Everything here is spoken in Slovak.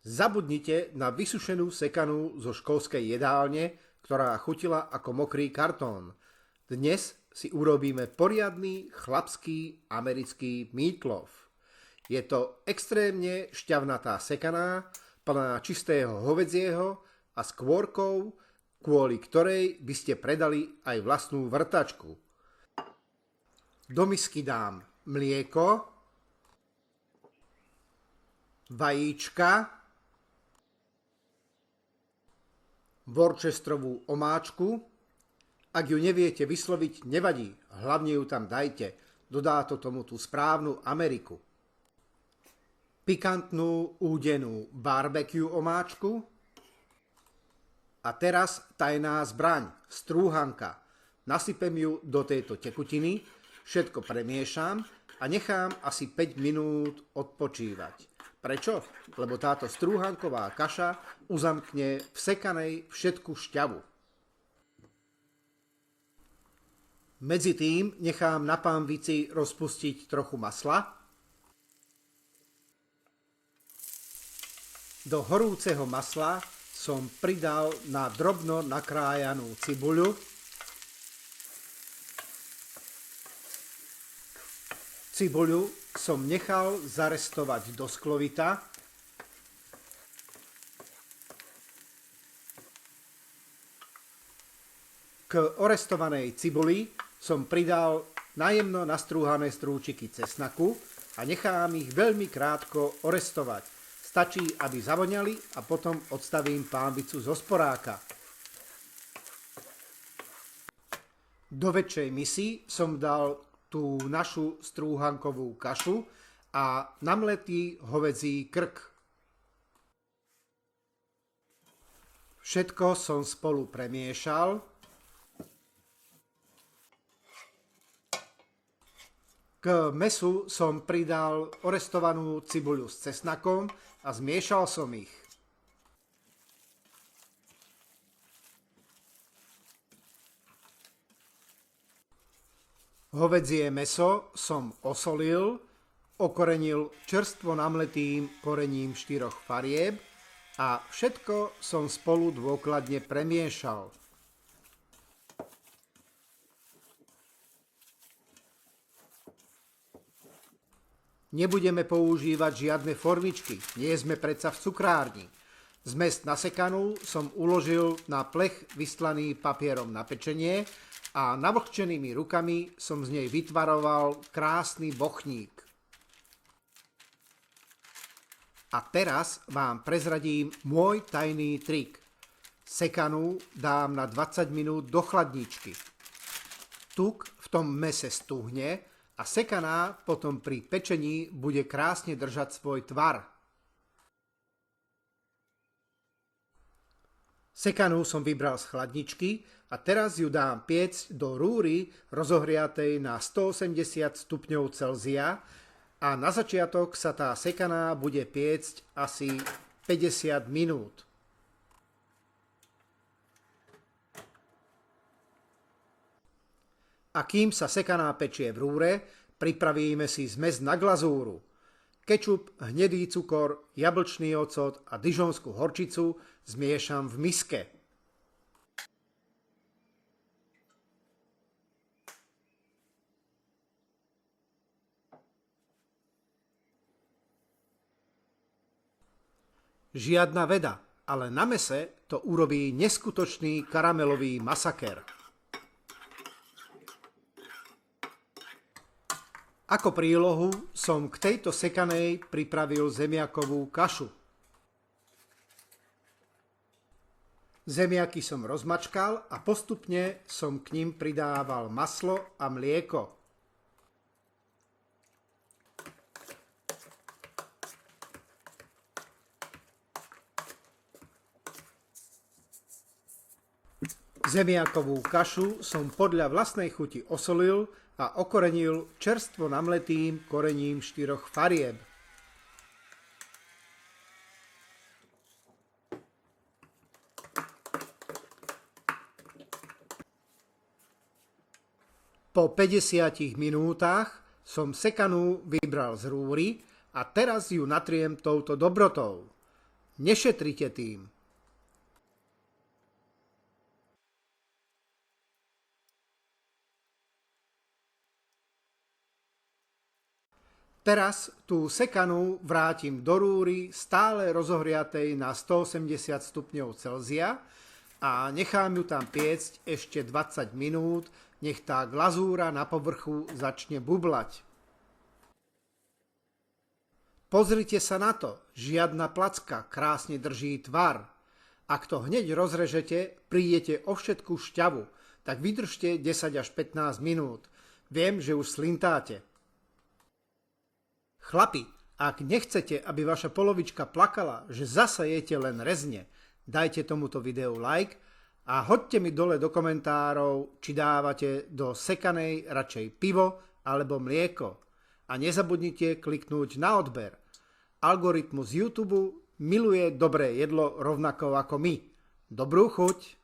Zabudnite na vysušenú sekanú zo školskej jedálne, ktorá chutila ako mokrý kartón. Dnes si urobíme poriadny chlapský americký meatloaf. Je to extrémne šťavnatá sekaná, plná čistého hovedzieho a s kôrkou, kvôli ktorej by ste predali aj vlastnú vrtačku. Do misky dám mlieko, vajíčka, worcesterovú omáčku. Ak ju neviete vysloviť, nevadí, hlavne ju tam dajte. Dodá to tomu tú správnu Ameriku. Pikantnú údenú barbecue omáčku. A teraz tajná zbraň, strúhanka. Nasypem ju do tejto tekutiny, všetko premiešam a nechám asi 5 minút odpočívať. Prečo? Lebo táto strúhanková kaša uzamkne v sekanej všetku šťavu. Medzi tým nechám na pánvici rozpustiť trochu masla. Do horúceho masla som pridal na drobno nakrájanú cibuľu, cibuľu som nechal zarestovať do sklovita. K orestovanej cibuli som pridal najemno nastrúhané strúčiky cesnaku a nechám ich veľmi krátko orestovať. Stačí, aby zavoňali a potom odstavím pánvicu zo sporáka. Do väčšej misy som dal tú našu strúhankovú kašu a namletý hovedzí krk. Všetko som spolu premiešal. K mesu som pridal orestovanú cibuľu s cesnakom a zmiešal som ich. Hovädzie mäso som osolil, okorenil čerstvo namletým korením 4 farieb a všetko som spolu dôkladne premiešal. Nebudeme používať žiadne formičky, nie sme predsa v cukrárni. Zmes nasekanú som uložil na plech vystlaný papierom na pečenie a navlhčenými rukami som z nej vytvaroval krásny bochník. A teraz vám prezradím môj tajný trik. Sekanú dám na 20 minút do chladničky. Tuk v tom mese stuhne a sekaná potom pri pečení bude krásne držať svoj tvar. Sekanú som vybral z chladničky a teraz ju dám piecť do rúry rozohriatej na 180 stupňov Celzia a na začiatok sa tá sekaná bude piecť asi 50 minút. A kým sa sekaná pečie v rúre, pripravíme si zmes na glazúru. Kečup, hnedý cukor, jablčný ocot a dižonskú horčicu zmiešam v miske. Žiadna veda, ale na mese to urobí neskutočný karamelový masaker. Ako prílohu som k tejto sekanej pripravil zemiakovú kašu. Zemiaky som rozmačkal a postupne som k nim pridával maslo a mlieko. Zemiakovú kašu som podľa vlastnej chuti osolil a okorenil čerstvo namletým korením 4 farieb. Po 50 minútach som sekanú vybral z rúry a teraz ju natriem touto dobrotou. Nešetrite tým. Teraz tú sekanú vrátim do rúry stále rozohriatej na 180 stupňov Celzia a nechám ju tam piecť ešte 20 minút, nech tá glazúra na povrchu začne bublať. Pozrite sa na to, žiadna placka, krásne drží tvar. Ak to hneď rozrežete, prídete o všetku šťavu, tak vydržte 10 až 15 minút. Viem, že už slintáte. Chlapi, ak nechcete, aby vaša polovička plakala, že zasa jete len rezne, dajte tomuto videu like a hoďte mi dole do komentárov, či dávate do sekanej radšej pivo alebo mlieko. A nezabudnite kliknúť na odber. Algoritmus YouTube miluje dobré jedlo rovnako ako my. Dobrú chuť!